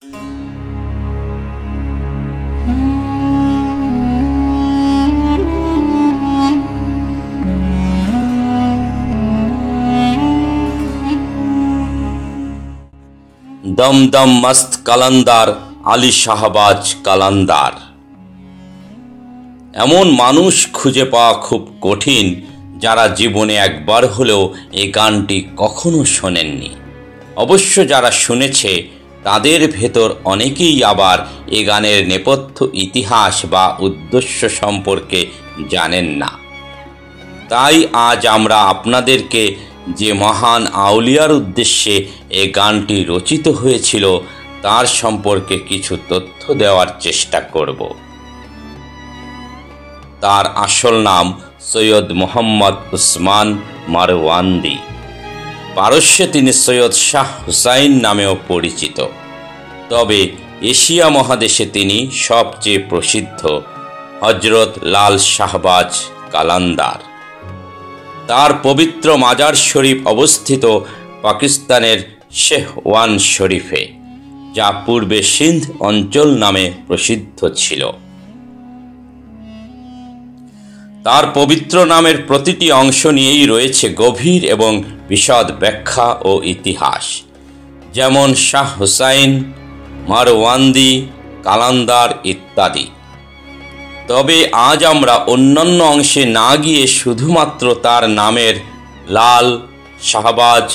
দমদম মস্ত কালান্দার আলী শাহবাজ কালান্দার। এমন মানুষ খুঁজে পাওয়া খুব কঠিন যারা জীবনে একবার হলেও এই গানটি কখনো শোনেননি। অবশ্য যারা শুনেছে তাদের ভেতর অনেকেই আবার এ গানের নেপথ্য ইতিহাস বা উদ্দেশ্য সম্পর্কে জানেন না। তাই আজ আমরা আপনাদেরকে যে মহান আউলিয়ার উদ্দেশ্যে এ গানটি রচিত হয়েছিল তার সম্পর্কে কিছু তথ্য দেওয়ার চেষ্টা করব। তার আসল নাম সৈয়দ মোহাম্মদ উসমান মারওয়ান্দি। পারস্যে তিনি সৈয়দ শাহ হুসাইন নামেও পরিচিত। তবে এশিয়া মহাদেশে তিনি সবচেয়ে প্রসিদ্ধ হযরত লাল শাহবাজ কালান্দার। তার পবিত্র মাজার শরীফ অবস্থিত পাকিস্তানের শেহওয়ান শরীফে, যা পূর্বে সিন্ধ অঞ্চল নামে প্রসিদ্ধ ছিল। তার পবিত্র নামের প্রতিটি অংশ নিয়েই রয়েছে গভীর এবং বিশদ ব্যাখ্যা ও ইতিহাস, যেমন শাহ হুসাইন, মারওয়ান্দি, কালান্দার ইত্যাদি। তবে আজ আমরা অন্যান্য অংশে না গিয়ে শুধুমাত্র তার নামের লাল, শাহবাজ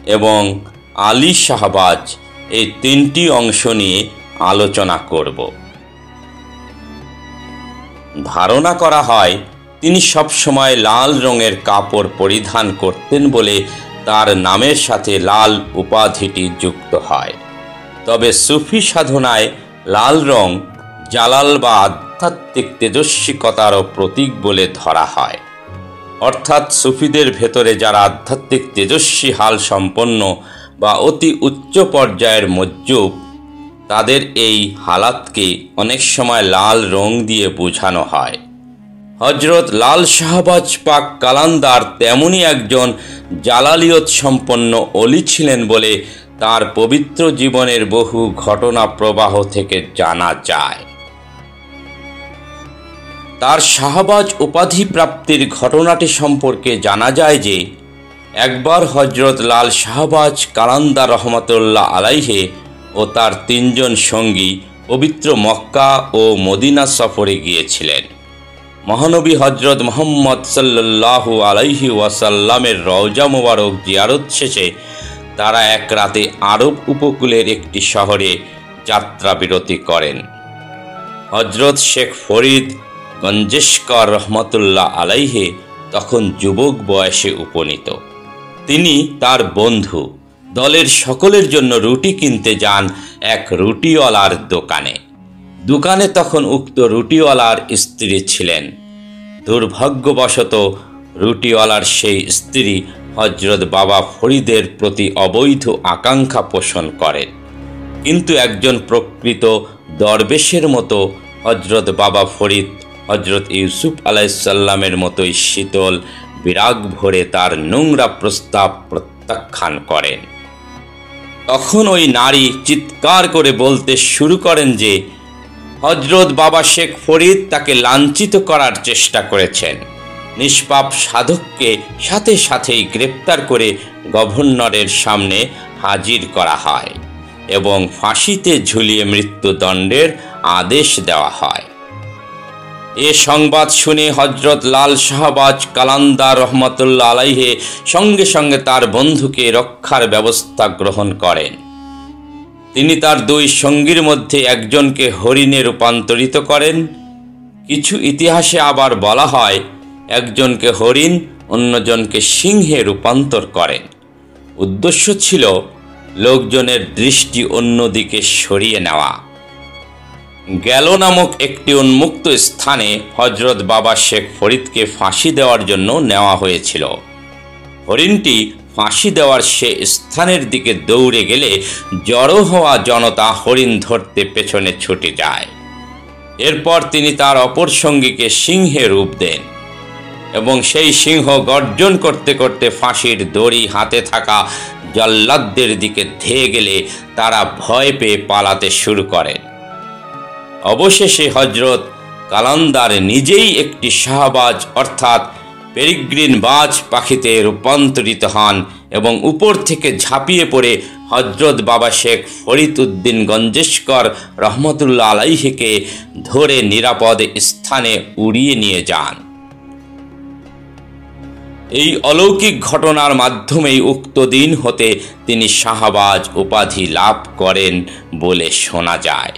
এবং আলী শাহবাজ এই তিনটি অংশ নিয়ে আলোচনা করব। ধারণা করা হয় তিনি সবসময় লাল রঙের কাপড় পরিধান করতেন বলে তার নামের সাথে লাল উপাধিটি যুক্ত হয়। তবে সুফি সাধনায় লাল রং জালাল বা আধ্যাত্মিক তেজস্বিকতারও প্রতীক বলে ধরা হয়। অর্থাৎ সুফিদের ভেতরে যারা আধ্যাত্মিক তেজস্বী হাল সম্পন্ন বা অতি উচ্চ পর্যায়ের মজ্জুব, তাদের এই হালাতকে অনেক সময় লাল রং দিয়ে বোঝানো হয়। হযরত লাল শাহবাজ পাক কালান্দার তেমনই একজন জালালিয়ত সম্পন্ন অলি ছিলেন বলে তার পবিত্র জীবনের বহু ঘটনা প্রবাহ থেকে জানা যায়। তার শাহবাজ উপাধি প্রাপ্তির ঘটনাটি সম্পর্কে জানা যায় যে একবার হযরত লাল শাহবাজ কালান্দার রহমতুল্লাহ আলাইহে ও তার তিনজন সঙ্গী পবিত্র মক্কা ও মদিনা সফরে গিয়েছিলেন। মহানবী হযরত মুহাম্মদ সাল্লাল্লাহু আলাইহি ওয়াসাল্লামের রওজা মোবারক জিয়ারত শেষে তারা এক রাতে আরব উপকূলের একটি শহরে যাত্রা বিরতি করেন। হযরত শেখ ফরিদ গঞ্জেশকর রহমতুল্লাহ আলাইহে তখন যুবক বয়সে উপনীত। তিনি তার বন্ধু দলের সকলের জন্য রুটি কিনতে যান এক রুটিওয়ালার দোকানে। দোকানে তখন উক্ত রুটিওয়ালার স্ত্রী ছিলেন। দুর্ভাগ্যবশত রুটিওয়ালার সেই স্ত্রী হযরত বাবা ফরিদের প্রতি অবৈধ আকাঙ্ক্ষা পোষণ করেন। কিন্তু একজন প্রকৃত দরবেশের মতো হযরত বাবা ফরিদ হযরত ইউসুফ আলাইহিসসালামের মতোই শীতল বিরাগ ভরে তার নোংরা প্রস্তাব প্রত্যাখ্যান করেন। তখন ওই নারী চিৎকার করে বলতে শুরু করেন যে হযরত বাবা শেখ ফরিদ তাকে লাঞ্ছিত করার চেষ্টা করেছেন। নিষ্পাপ সাধককে সাথে সাথেই গ্রেপ্তার করে গভর্নরের সামনে হাজির করা হয় এবং ফাঁসিতে ঝুলিয়ে মৃত্যুদণ্ডের আদেশ দেওয়া হয়। এ সংবাদ শুনে হযরত লাল শাহবাজ কালান্দার রহমতুল্লাহ আলাইহে সঙ্গে সঙ্গে তার বন্ধুকে রক্ষার ব্যবস্থা গ্রহণ করেন। তিনি তার দুই সঙ্গীর মধ্যে একজনকে হরিণে রূপান্তরিত করেন। কিছু ইতিহাসে আবার বলা হয় একজনকে হরিণ, অন্যজনকে সিংহে রূপান্তর করেন। উদ্দেশ্য ছিল লোকজনের দৃষ্টি অন্যদিকে সরিয়ে নেওয়া। গেল নামক একটি উন্মুক্ত স্থানে হযরত বাবা শেখ ফরিদকে ফাঁসি দেওয়ার জন্য নেওয়া হয়েছিল। হরিণটি ফাঁসি দেওয়ার সে স্থানের দিকে দৌড়ে গেলে জড়ো হওয়া জনতা হরিণ ধরতে পেছনে ছুটে যায়। এরপর তিনি তার অপর সঙ্গীকে সিংহে রূপ দেন এবং সেই সিংহ গর্জন করতে করতে ফাঁসির দড়ি হাতে থাকা জল্লাদদের দিকে ধেয়ে গেলে তারা ভয় পেয়ে পালাতে শুরু করেন। অবশেষে হযরত কালান্দার নিজেই একটি শাহবাজ অর্থাৎ পেরিগ্রিন বাজ পাখিতে রূপান্তরিত হন এবং উপর থেকে ঝাঁপিয়ে পড়ে হযরত বাবা শেখ ফরিদ উদ্দিন গঞ্জেশকর রহমতুল্লাহ আলাইহিকে ধরে নিরাপদ স্থানে উড়িয়ে নিয়ে যান। এই অলৌকিক ঘটনার মাধ্যমেই উক্ত দিন হতে তিনি শাহবাজ উপাধি লাভ করেন বলে শোনা যায়,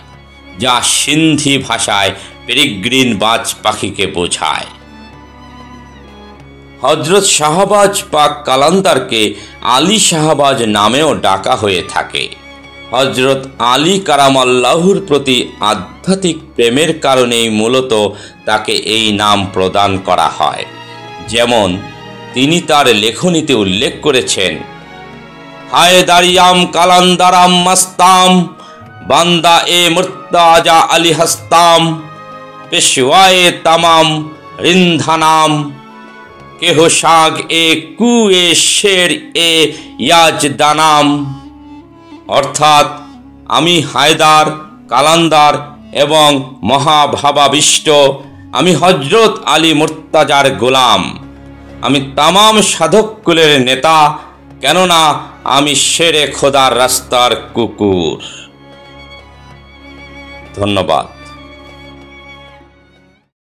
যা সিন্ধি ভাষায় পেরিগ্রিন বাজ পাখিকে বোঝায়। হযরত শাহবাজ পাক কালান্দারকে আলী শাহবাজ নামেও ডাকা হয়ে থাকে। হযরত আলী কারামাল্লাহুর প্রতি আধ্যাত্মিক প্রেমের কারণেই মূলত তাকে এই নাম প্রদান করা হয়। যেমন তিনি তার লেখনীতে উল্লেখ করেছেন, হায় দারিয়াম কালান্দারাম মাস্তাম বান্দা এ মুর্তাজা আলী হস্তাম পেশওয়ায়ে তামাম রিন্ধানাম কেহ শাগ এ কু এ শের এ ইয়াজ দানাম। অর্থাৎ আমি হায়দার কালান্দার এবং মহাভাবাবিষ্ট, আমি হযরত আলী মুর্তাজার গোলাম, আমি তামাম সাধককুলের নেতা, কেননা আমি শেরে খোদার রাস্তার কুকুর। ধন্যবাদ।